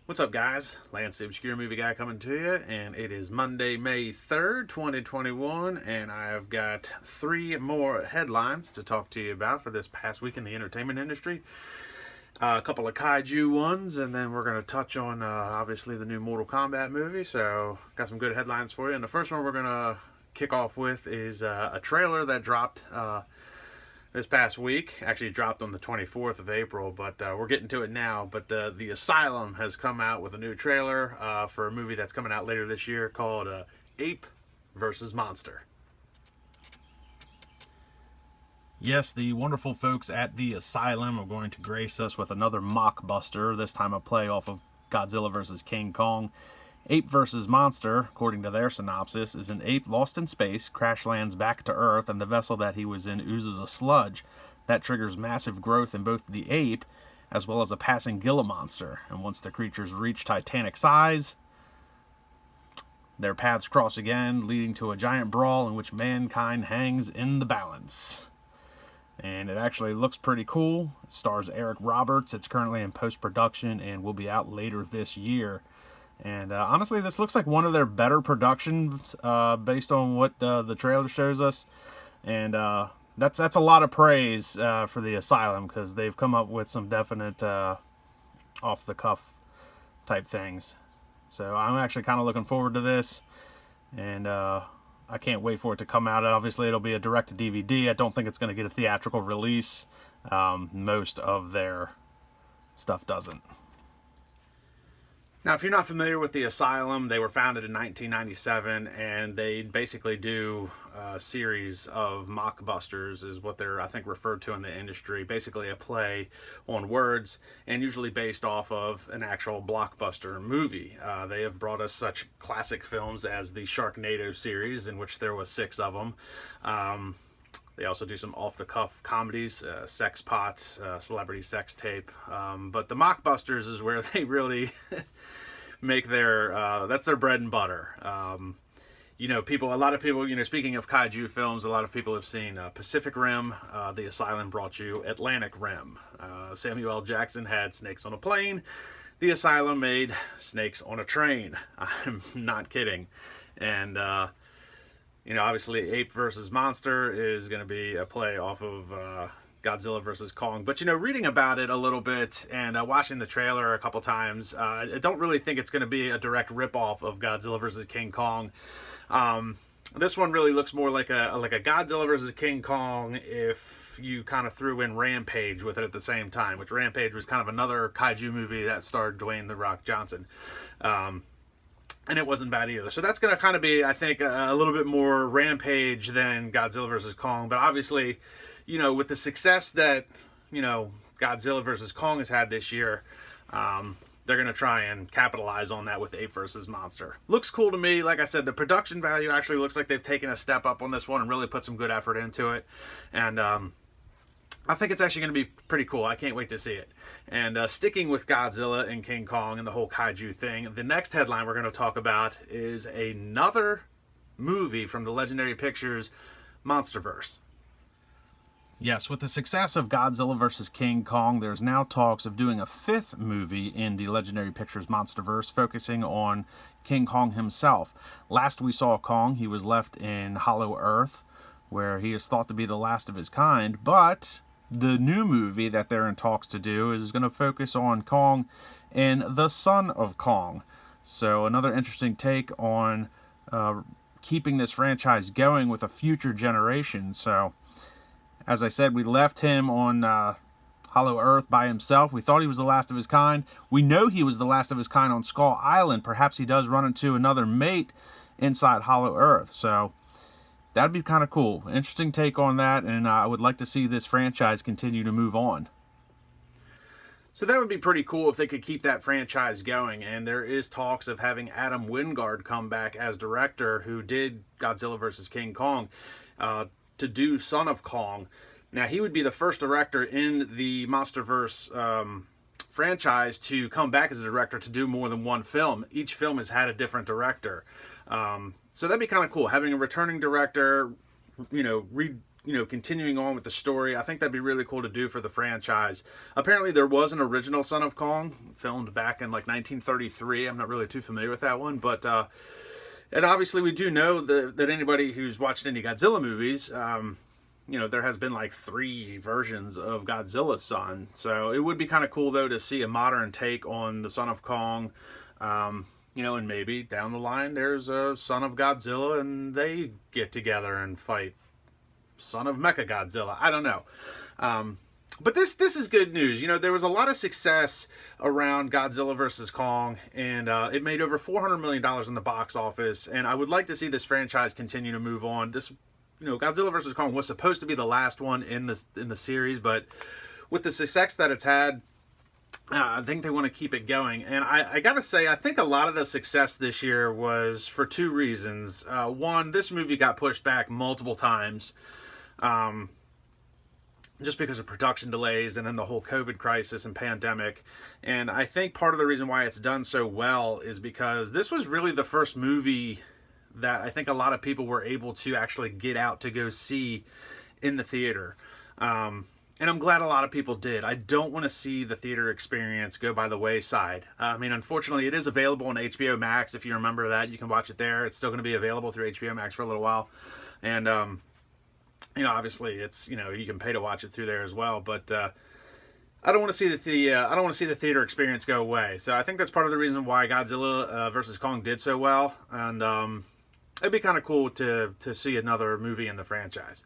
What's up, guys? Lance the Obscure Movie Guy coming to you, and it is Monday, May 3rd, 2021, and I've got three more headlines to talk to you about for this past week in the entertainment industry. A couple of kaiju ones, and then we're going to touch on, obviously, the new Mortal Kombat movie, so got some good headlines for you. And the first one we're going to kick off with is a trailer that dropped this past week. Actually, it dropped on the 24th of April, but we're getting to it now. But The Asylum has come out with a new trailer for a movie that's coming out later this year called Ape versus Monster. Yes, the wonderful folks at The Asylum are going to grace us with another mockbuster, this time a play off of Godzilla vs. King Kong. Ape vs. Monster, according to their synopsis, is an ape lost in space, crash lands back to Earth, and the vessel that he was in oozes a sludge. That triggers massive growth in both the ape as well as a passing Gila monster. And once the creatures reach titanic size, their paths cross again, leading to a giant brawl in which mankind hangs in the balance. And it actually looks pretty cool. It stars Eric Roberts. It's currently in post-production and will be out later this year. And honestly, this looks like one of their better productions based on what the trailer shows us. And that's a lot of praise for The Asylum, because they've come up with some definite off-the-cuff type things. So I'm actually kind of looking forward to this. And I can't wait for it to come out. Obviously, it'll be a direct-to-DVD. I don't think it's going to get a theatrical release. Most of their stuff doesn't. Now, if you're not familiar with The Asylum, they were founded in 1997, and they basically do a series of mockbusters, is what they're, I think, referred to in the industry. Basically a play on words, and usually based off of an actual blockbuster movie. They have brought us such classic films as the Sharknado series, in which there was 6 of them. They also do some off-the-cuff comedies, Sex Pots, Celebrity Sex Tape. But the mockbusters is where they really make their, that's their bread and butter. A lot of people, speaking of kaiju films, a lot of people have seen Pacific Rim. The Asylum brought you Atlantic Rim. Samuel L. Jackson had Snakes on a Plane. The Asylum made Snakes on a Train. I'm not kidding. And, obviously Ape versus Monster is going to be a play off of Godzilla versus Kong. But, reading about it a little bit and watching the trailer a couple times, I don't really think it's going to be a direct ripoff of Godzilla versus King Kong. This one really looks more like a Godzilla versus King Kong if you kind of threw in Rampage with it at the same time, which Rampage was kind of another kaiju movie that starred Dwayne "The Rock" Johnson. And it wasn't bad either. So that's going to kind of be, I think, a little bit more Rampage than Godzilla vs. Kong. But obviously, with the success that, Godzilla vs. Kong has had this year, they're going to try and capitalize on that with Ape vs. Monster. Looks cool to me. Like I said, the production value actually looks like they've taken a step up on this one and really put some good effort into it. And I think it's actually going to be pretty cool. I can't wait to see it. And sticking with Godzilla and King Kong and the whole kaiju thing, the next headline we're going to talk about is another movie from the Legendary Pictures Monsterverse. Yes, with the success of Godzilla vs. King Kong, there's now talks of doing a 5th movie in the Legendary Pictures Monsterverse, focusing on King Kong himself. Last we saw Kong, he was left in Hollow Earth, where he is thought to be the last of his kind, but the new movie that they're in talks to do is going to focus on Kong and the son of Kong. So another interesting take on keeping this franchise going with a future generation. So, as I said, we left him on Hollow Earth by himself. We thought he was the last of his kind. We know he was the last of his kind on Skull Island. Perhaps he does run into another mate inside Hollow Earth. So that'd be kind of cool. Interesting take on that, and I would like to see this franchise continue to move on. So that would be pretty cool if they could keep that franchise going, and there is talks of having Adam Wingard come back as director, who did Godzilla vs. King Kong, to do Son of Kong. Now, he would be the first director in the Monsterverse franchise to come back as a director to do more than one film. Each film has had a different director. So that'd be kind of cool, having a returning director, continuing on with the story. I think that'd be really cool to do for the franchise. Apparently there was an original Son of Kong filmed back in like 1933. I'm not really too familiar with that one, but and obviously we do know that anybody who's watched any Godzilla movies, there has been like 3 versions of Godzilla's son. So it would be kind of cool though to see a modern take on the Son of Kong. And maybe down the line there's a Son of Godzilla and they get together and fight Son of Mechagodzilla. I don't know. But this is good news. There was a lot of success around Godzilla vs. Kong, and it made over $400 million in the box office, and I would like to see this franchise continue to move on. Godzilla vs. Kong was supposed to be the last one in the series, but with the success that it's had, I think they want to keep it going. And I gotta say, I think a lot of the success this year was for 2 reasons. One, this movie got pushed back multiple times, just because of production delays and then the whole COVID crisis and pandemic. And I think part of the reason why it's done so well is because this was really the first movie that I think a lot of people were able to actually get out to go see in the theater. And I'm glad a lot of people did. I don't want to see the theater experience go by the wayside. Unfortunately, it is available on HBO Max. If you remember that, you can watch it there. It's still going to be available through HBO Max for a little while. And, obviously it's, you can pay to watch it through there as well, but I don't want to see the theater experience go away. So I think that's part of the reason why Godzilla vs. Kong did so well, and it'd be kind of cool to see another movie in the franchise.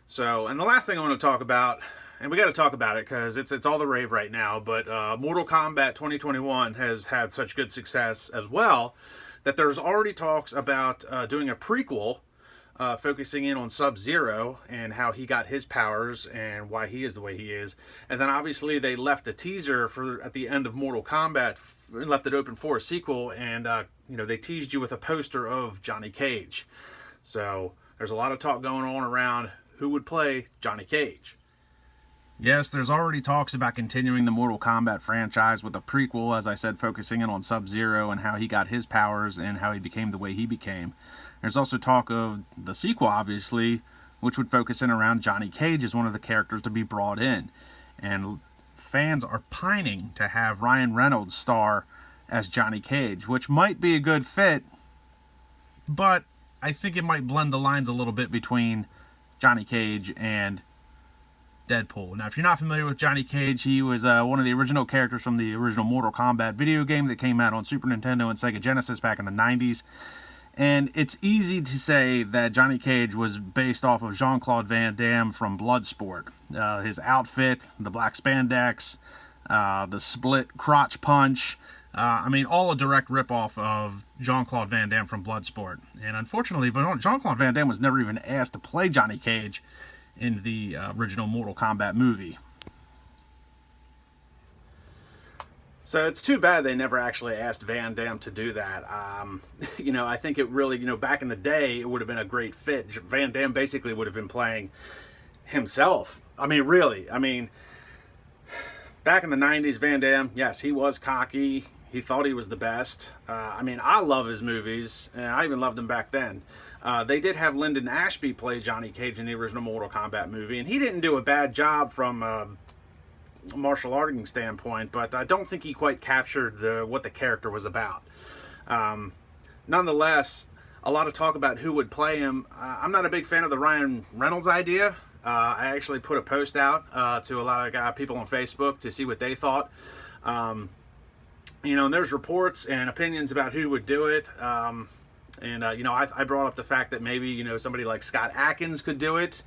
So, and the last thing I want to talk about, and we got to talk about it because it's all the rave right now, but Mortal Kombat 2021 has had such good success as well that there's already talks about doing a prequel focusing in on Sub-Zero and how he got his powers and why he is the way he is. And then obviously they left a teaser at the end of Mortal Kombat, left it open for a sequel, and they teased you with a poster of Johnny Cage. So there's a lot of talk going on around who would play Johnny Cage. Yes, there's already talks about continuing the Mortal Kombat franchise with a prequel, as I said, focusing in on Sub-Zero and how he got his powers and how he became the way he became. There's also talk of the sequel, obviously, which would focus in around Johnny Cage as one of the characters to be brought in. And fans are pining to have Ryan Reynolds star as Johnny Cage, which might be a good fit, but I think it might blend the lines a little bit between Johnny Cage and Deadpool. Now, if you're not familiar with Johnny Cage, he was one of the original characters from the original Mortal Kombat video game that came out on Super Nintendo and Sega Genesis back in the 90s. And it's easy to say that Johnny Cage was based off of Jean-Claude Van Damme from Bloodsport. His outfit, the black spandex, the split crotch punch, all a direct ripoff of Jean-Claude Van Damme from Bloodsport. And unfortunately, Jean-Claude Van Damme was never even asked to play Johnny Cage in the original Mortal Kombat movie. So it's too bad they never actually asked Van Damme to do that. I think it really, back in the day, it would have been a great fit. Van Damme basically would have been playing himself. Back in the 90s, Van Damme, yes, he was cocky. He thought he was the best. I love his movies, and I even loved him back then. They did have Lyndon Ashby play Johnny Cage in the original Mortal Kombat movie, and he didn't do a bad job from a martial arting standpoint, but I don't think he quite captured what the character was about. Nonetheless, a lot of talk about who would play him. I'm not a big fan of the Ryan Reynolds idea. I actually put a post out to a lot of people on Facebook to see what they thought. And there's reports and opinions about who would do it. I brought up the fact that maybe, somebody like Scott Adkins could do it.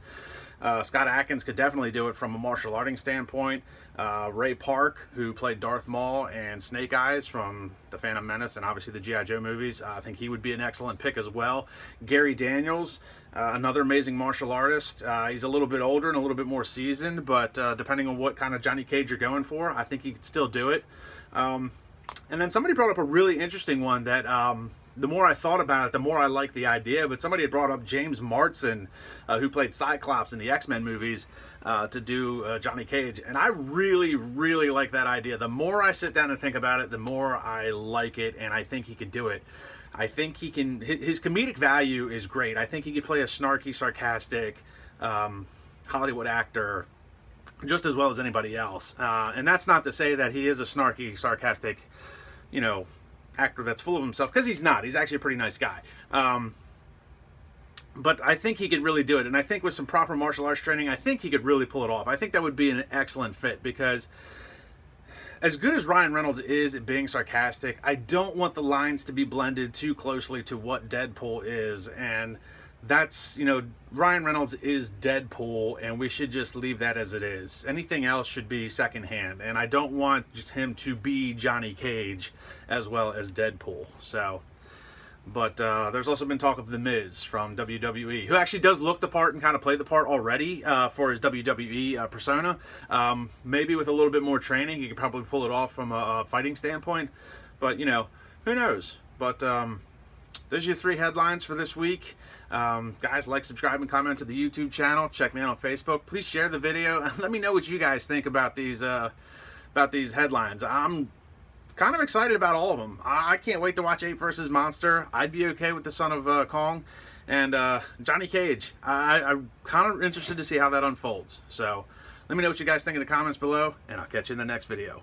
Scott Adkins could definitely do it from a martial arting standpoint. Ray Park, who played Darth Maul and Snake Eyes from The Phantom Menace and obviously the G.I. Joe movies, I think he would be an excellent pick as well. Gary Daniels, another amazing martial artist. He's a little bit older and a little bit more seasoned, but depending on what kind of Johnny Cage you're going for, I think he could still do it. And then somebody brought up a really interesting one that the more I thought about it, the more I liked the idea. But somebody had brought up James Marsden, who played Cyclops in the X-Men movies, to do Johnny Cage. And I really, really like that idea. The more I sit down and think about it, the more I like it, and I think he could do it. I think he can. His comedic value is great. I think he could play a snarky, sarcastic Hollywood actor just as well as anybody else. And that's not to say that he is a snarky, sarcastic, you know, actor that's full of himself, because he's not. He's actually a pretty nice guy. But I think he could really do it. And I think with some proper martial arts training, I think he could really pull it off. I think that would be an excellent fit, because as good as Ryan Reynolds is at being sarcastic, I don't want the lines to be blended too closely to what Deadpool is. And that's, you know, Ryan Reynolds is Deadpool, and we should just leave that as it is. Anything else should be secondhand. And I don't want just him to be Johnny Cage as well as Deadpool. So... But there's also been talk of The Miz from WWE, who actually does look the part and kind of play the part already for his WWE persona. Maybe with a little bit more training, he could probably pull it off from a fighting standpoint. But, you know, who knows? But those are your 3 headlines for this week. Guys, like, subscribe, and comment to the YouTube channel. Check me out on Facebook. Please share the video, and let me know what you guys think about these headlines. I'm kind of excited about all of them. I can't wait to watch Ape vs. Monster. I'd be okay with the Son of Kong. And Johnny Cage. I'm kind of interested to see how that unfolds. So let me know what you guys think in the comments below, and I'll catch you in the next video.